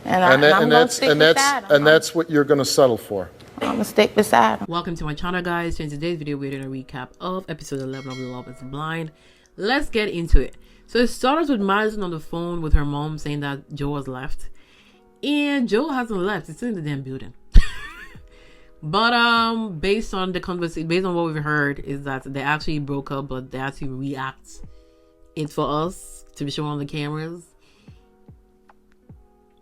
I'm gonna stick beside him. And that's what you're gonna settle for. I'm gonna stick beside him. Welcome to my channel, guys. So in today's video, we're doing a recap of episode 11 of Love is Blind. Let's get into it. So it starts with Madison on the phone with her mom saying that Joe has left. And Joe hasn't left. He's still in the damn building. But based on the conversation, based on what we've heard, is that they actually broke up, but they actually react it for us to be shown on the cameras.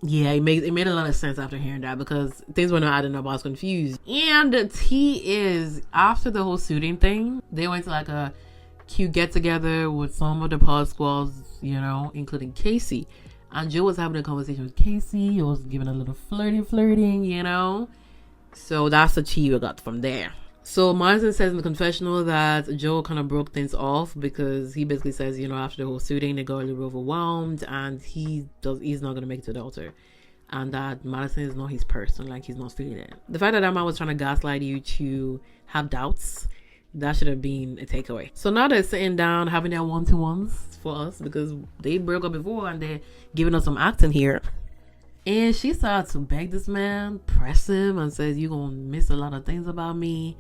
Yeah, it made a lot of sense after hearing that, because things were not adding up. I was confused. And the tea is, after the whole shooting thing, they went to like a cute get together with some of the pod squads, you know, including Casey. And Joe was having a conversation with Casey. He was giving a little flirting, you know. So that's the tea we got from there. So Madison says in the confessional that Joe kind of broke things off, because he basically says, you know, after the whole shooting, they got a little overwhelmed, and he's not going to make it to the altar. And that Madison is not his person, like he's not feeling it. The fact that man was trying to gaslight you to have doubts, that should have been a takeaway. So now they're sitting down having their one-to-ones for us, because they broke up before and they're giving us some acting here. And she started to beg this man, press him, and says, you're going to miss a lot of things about me.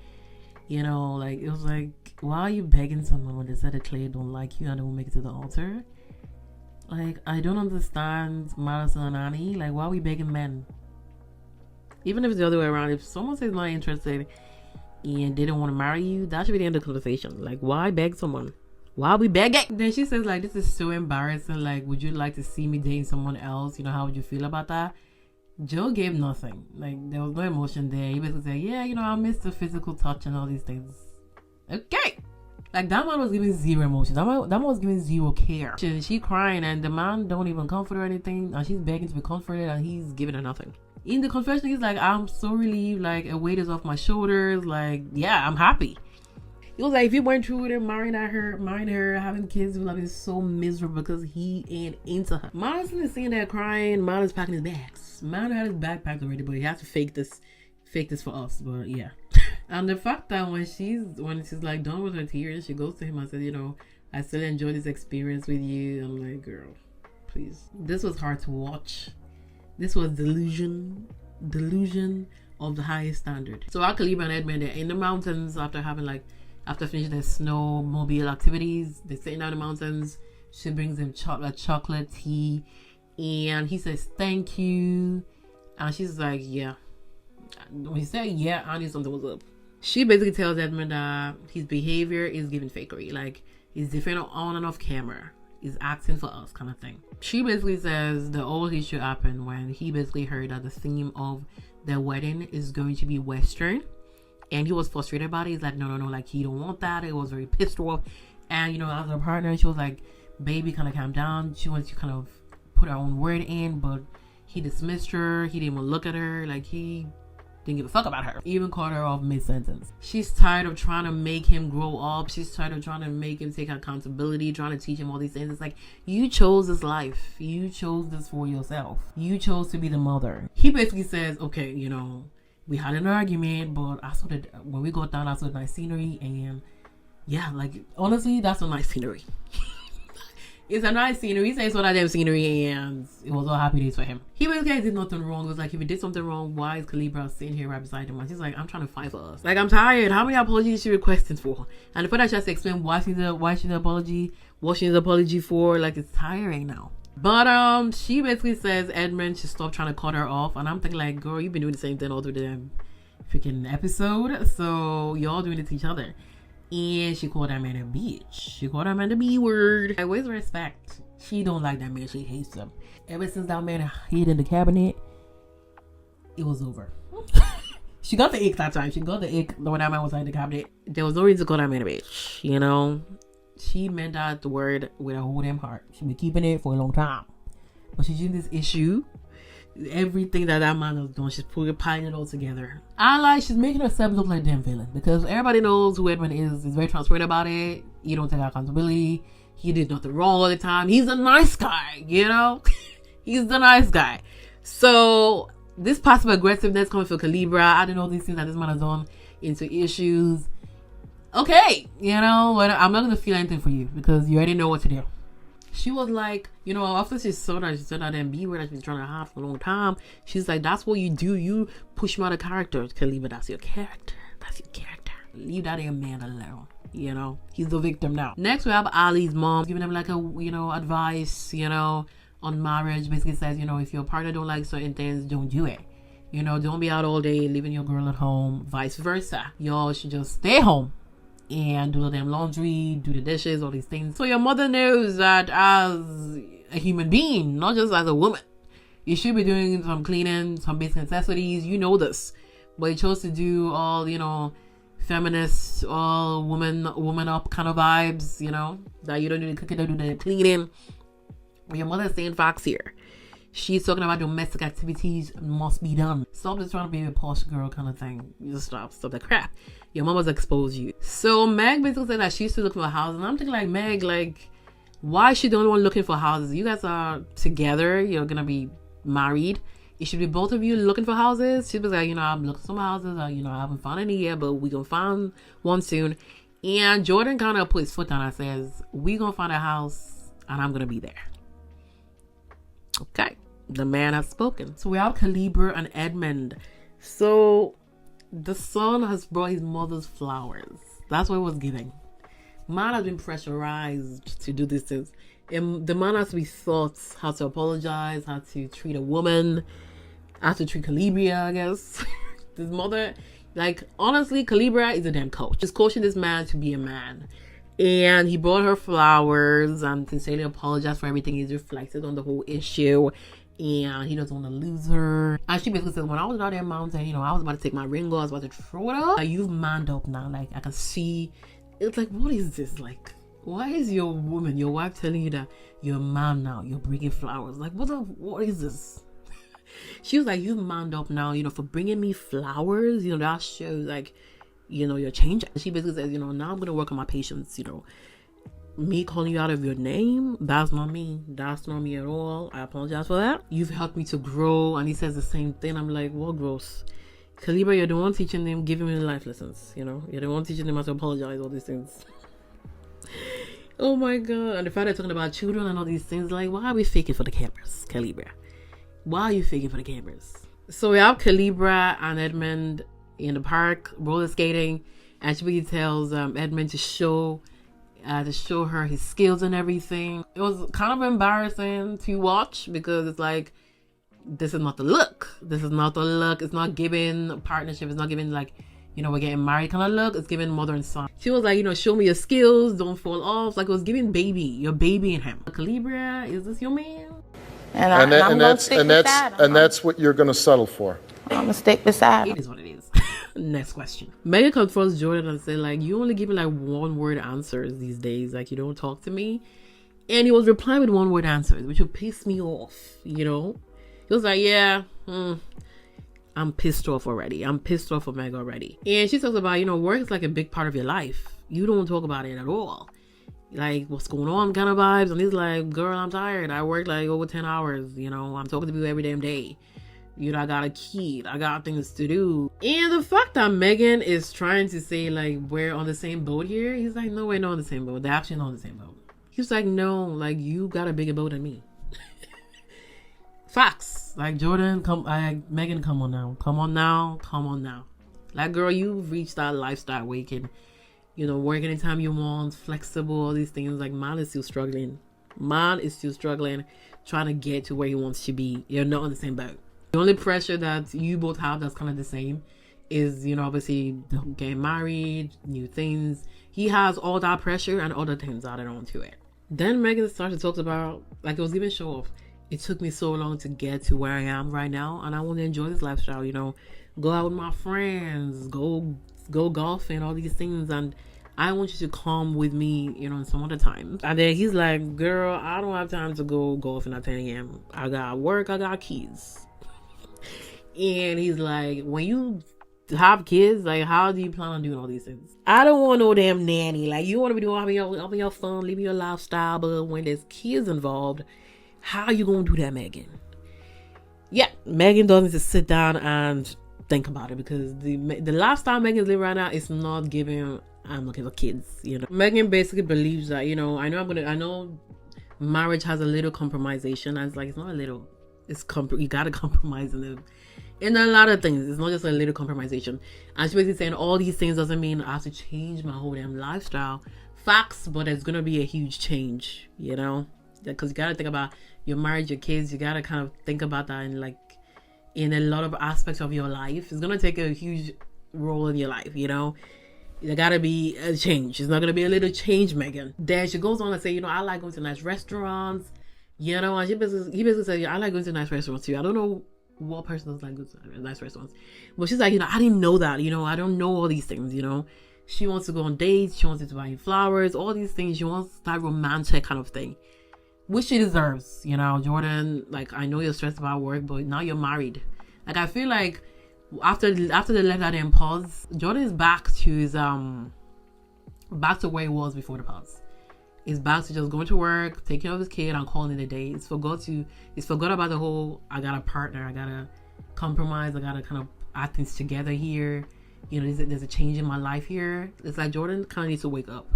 You know, like, it was like, why are you begging someone when they said that Clay don't like you and they won't make it to the altar? Like, I don't understand Madison and Annie. Like, why are we begging men? Even if it's the other way around, if someone says not interested and they don't want to marry you, that should be the end of the conversation. Like, why beg someone? Why are we begging? Then she says, like, this is so embarrassing. Like, would you like to see me dating someone else? You know, how would you feel about that? Joe gave nothing. Like, there was no emotion there. He basically said, yeah, you know, I miss the physical touch and all these things. Okay. Like, that man was giving zero emotion. That man was giving zero care. She crying, and the man don't even comfort her or anything. And she's begging to be comforted, and he's giving her nothing. In the confession, he's like, I'm so relieved. Like, a weight is off my shoulders. Like, yeah, I'm happy. He was like, if you went through with her, marrying her, having kids, you would have been so miserable because he ain't into her. Madison is sitting there crying. Madison's packing his bags. Madison had his bag packed already, but he has to fake this for us. But yeah. And the fact that when she's like done with her tears, she goes to him and says, you know, I still enjoy this experience with you. I'm like, girl, please. This was hard to watch. This was delusion of the highest standard. So Kalybriah and Edmond, they're in the mountains after finishing their snowmobile activities. They're sitting down in the mountains. She brings him chocolate tea, and he says thank you, and she's like, yeah. When he said yeah, I knew something was up. She basically tells Edmund that his behavior is giving fakery, like he's different on and off camera, he's acting for us kind of thing. She basically says the old issue happened when he basically heard that the theme of their wedding is going to be Western. And he was frustrated about it. He's like, no, like, he don't want that. It was very pissed off. And, you know, as her partner, she was like, baby, kind of calm down. She wants to kind of put her own word in, but he dismissed her. He didn't even look at her. Like, he didn't give a fuck about her. He even called her off mid-sentence. She's tired of trying to make him grow up. She's tired of trying to make him take accountability, trying to teach him all these things. It's like, you chose this life. You chose this for yourself. You chose to be the mother. He basically says, okay, you know, we had an argument, but I saw that when we got down, I saw the nice scenery, and yeah, like, honestly, that's a nice scenery. It's a nice scenery. He says, so that damn scenery, and it was all happy days for him. He basically did nothing wrong. It was like, if he did something wrong, why is Kalybriah sitting here right beside him? And she's like, I'm trying to fight for us. Like, I'm tired. How many apologies is she requesting for? And the fact that she has to explain why she needs an apology for, like, it's tiring now. But she basically says Edmond should stop trying to cut her off, and I'm thinking, like, girl, you've been doing the same thing all through the freaking episode, so y'all doing it to each other. And she called that man a bitch. She called that man the B word. Like, where's respect? She don't like that man. She hates him. Ever since that man hid in the cabinet, it was over. She got the ick that time. She got the ick when that man was in the cabinet. There was no reason to call that man a bitch, you know. She meant that word with her whole damn heart. She been keeping it for a long time. But she's in this issue. Everything that man has done, she's piling it all together. She's making herself look like a damn villain. Because everybody knows who Edmond is. He's very transparent about it. You don't take accountability. He did nothing wrong all the time. He's a nice guy, you know? He's the nice guy. So, this passive aggressiveness coming from Kalybriah, I don't know these things that this man has done into issues. Okay, you know, but I'm not going to feel anything for you because you already know what to do. She was like, you know, after she saw that and B word that she's been trying to hide for a long time, she's like, that's what you do. You push me out of character. Kalybriah, that's your character. That's your character. Leave that damn man alone. You know, he's the victim now. Next, we have Ali's mom giving him like a, you know, advice, you know, on marriage. Basically says, you know, if your partner don't like certain things, don't do it. You know, don't be out all day leaving your girl at home. Vice versa. Y'all should just stay home and do the damn laundry, do the dishes, all these things. So your mother knows that as a human being, not just as a woman, you should be doing some cleaning, some basic necessities. You know this. But you chose to do all, you know, feminist, all woman up kind of vibes, you know, that you don't do the cooking, don't do the cleaning. But your mother's saying facts here. She's talking about domestic activities must be done. Stop just trying to be a posh girl kind of thing. You just stop that crap. Your mama's exposed you. So Meg basically said that she's still looking for houses. And I'm thinking like, Meg, like, why is she the only one looking for houses? You guys are together. You're going to be married. It should be both of you looking for houses. She was like, you know, I'm looking for some houses. You know, I haven't found any yet, but we're going to find one soon. And Jordan kind of put his foot down and says, we're going to find a house and I'm going to be there. Okay, the man has spoken. So we have Kalybriah and Edmond. So the son has brought his mother's flowers. That's what it was giving. Man has been pressurized to do these things. And the man has to be taught how to apologize, how to treat a woman, how to treat Kalybriah, I guess. His mother, like, honestly, Kalybriah is a damn coach. He's coaching this man to be a man. And he brought her flowers and sincerely apologized for everything. He's reflected on the whole issue. And he doesn't want to lose her. And she basically said, when I was out there mountain, you know, I was about to take my ring off. I was about to throw it up. Like, you've manned up now. Like, I can see. It's like, what is this? Like, why is your woman, your wife telling you that you're a man now? You're bringing flowers. Like, what is this? She was like, you've manned up now, you know, for bringing me flowers. You know, that shows, like, you know, you're changing. She basically says, you know, now I'm going to work on my patience, you know. Me calling you out of your name, that's not me. That's not me at all. I apologize for that. You've helped me to grow. And he says the same thing. I'm like, what growth? Kalybriah, you're the one teaching them, giving me life lessons, you know. You're the one teaching them how to apologize, all these things. Oh my God. And the fact they're talking about children and all these things, like, why are we faking for the cameras, Kalybriah? Why are you faking for the cameras? So we have Kalybriah and Edmond in the park roller skating, and she really tells Edmond to show her his skills and everything. It was kind of embarrassing to watch because it's like, this is not the look. This is not the look. It's not giving partnership. It's not giving, like, you know, we're getting married kind of look. It's giving mother and son. She was like, you know, show me your skills. Don't fall off. Like, it was giving baby. You're babying him. Kalybriah, is this your man? And that's what you're going to settle for. I'm gonna stick beside him. It is what it is. Next question. Megan confronts Jordan and said, like, you only give me like one word answers these days. Like, you don't talk to me. And he was replying with one word answers, which would piss me off, you know. He was like, yeah, I'm pissed off already. I'm pissed off of Meg already. And she talks about, you know, work is like a big part of your life. You don't talk about it at all. Like, what's going on kind of vibes. And he's like, girl, I'm tired. I work like over 10 hours. You know, I'm talking to people every damn day. You know, I got a kid. I got things to do. And the fact that Megan is trying to say, like, we're on the same boat here. He's like, no, we're not on the same boat. They're actually not on the same boat. He's like, no, like, you got a bigger boat than me. Facts. Like, Jordan, Megan, come on now. Come on now. Come on now. Like, girl, you've reached that lifestyle where you can, you know, work anytime you want, flexible, all these things. Like, man is still struggling. Man is still struggling, trying to get to where he wants to be. You're not on the same boat. The only pressure that you both have that's kind of the same is, you know, obviously getting married, new things. He has all that pressure and other things added onto it. Then Megan started to talk about, like, it was even show off. It took me so long to get to where I am right now, and I want to enjoy this lifestyle, you know, go out with my friends, go golfing, all these things, and I want you to come with me, you know, some other time. And then he's like, girl, I don't have time to go golfing at 10 a.m. I got work, I got kids. And he's like, when you have kids, like, how do you plan on doing all these things? I don't want no damn nanny. Like, you want to be doing having your fun, living your lifestyle, but when there's kids involved, how you gonna do that, Megan? Yeah, Megan doesn't need to sit down and think about it, because the lifestyle Megan's living right now is not giving. I'm looking for kids, you know. Megan basically believes that, you know, I know marriage has a little compromisation. And it's like, it's not a little, you gotta compromise in a lot of things. It's not just a little compromisation. And she's basically saying all these things doesn't mean I have to change my whole damn lifestyle. Facts, but there's gonna be a huge change, you know, because you gotta think about your marriage, your kids. You gotta kind of think about that in a lot of aspects of your life. It's gonna take a huge role in your life, you know. There gotta be a change. It's not gonna be a little change, Megan. Then she goes on to say, you know, I like going to nice restaurants, you know, and he basically said, yeah, I like going to nice restaurants too. I don't know what person doesn't like going to nice restaurants, but she's like, you know, I didn't know that, you know, I don't know all these things, you know. She wants to go on dates, she wants to buy flowers, all these things. She wants that romantic kind of thing, which she deserves, you know. Jordan, like, I know you're stressed about work, but now you're married. Like, I feel like after they let that in pause, Jordan is back to his back to where he was before the pause. He's back to just going to work, taking care of his kid, and calling it a day. He's forgot about the whole, I got a partner, I gotta compromise, I gotta kind of add things together here. You know, there's a change in my life here. It's like Jordan kind of needs to wake up.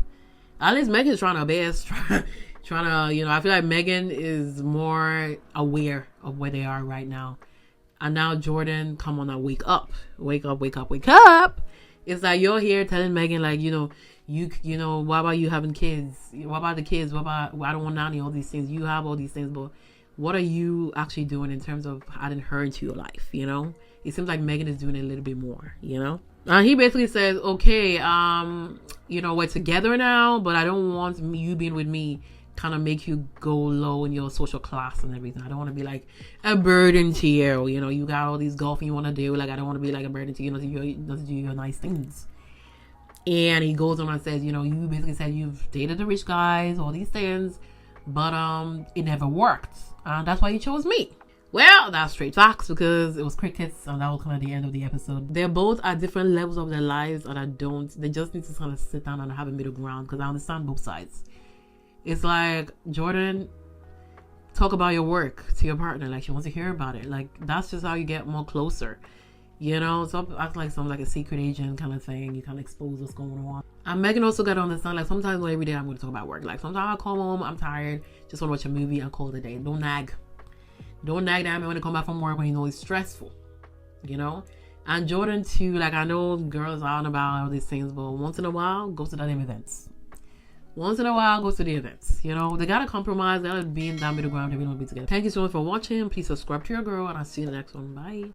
At least Megan's trying her best, trying to, you know, I feel like Megan is more aware of where they are right now. And now Jordan, come on now, wake up. Wake up. It's like you're here telling Megan, like, you know, what about you having kids? What about the kids? What about, I don't want nanny, all these things. You have all these things, but what are you actually doing in terms of adding her into your life, you know? It seems like Megan is doing a little bit more, you know? He basically says, okay, you know, we're together now, but I don't want you being with me kind of make you go low in your social class and everything. I don't want to be like a burden to you. You know, you got all these golfing you want to do. Like, I don't want to be like a burden to you, not to do your nice things. And he goes on and says, you know, you basically said you've dated the rich guys, all these things, but it never worked. And that's why you chose me. Well, that's straight facts, because it was crickets, and that was kind of the end of the episode. They're both at different levels of their lives, and they just need to kind of sit down and have a middle ground, because I understand both sides. It's like, Jordan, talk about your work to your partner. Like, she wants to hear about it. Like, that's just how you get more closer. You know, so act like something like a secret agent kind of thing. You kind of expose what's going on. And Megan also got to understand, like, sometimes not every day I'm going to talk about work. Like, sometimes I come home, I'm tired, just want to watch a movie and call it a day. Don't nag that man when they come back from work when you know it's stressful. You know? And Jordan too, like, I know girls out and about all these things, but once in a while, go to the events. Once in a while, go to the events. You know, they gotta compromise, they gotta be in that middle ground, they don't be together. Thank you so much for watching. Please subscribe to your girl, and I'll see you in the next one. Bye.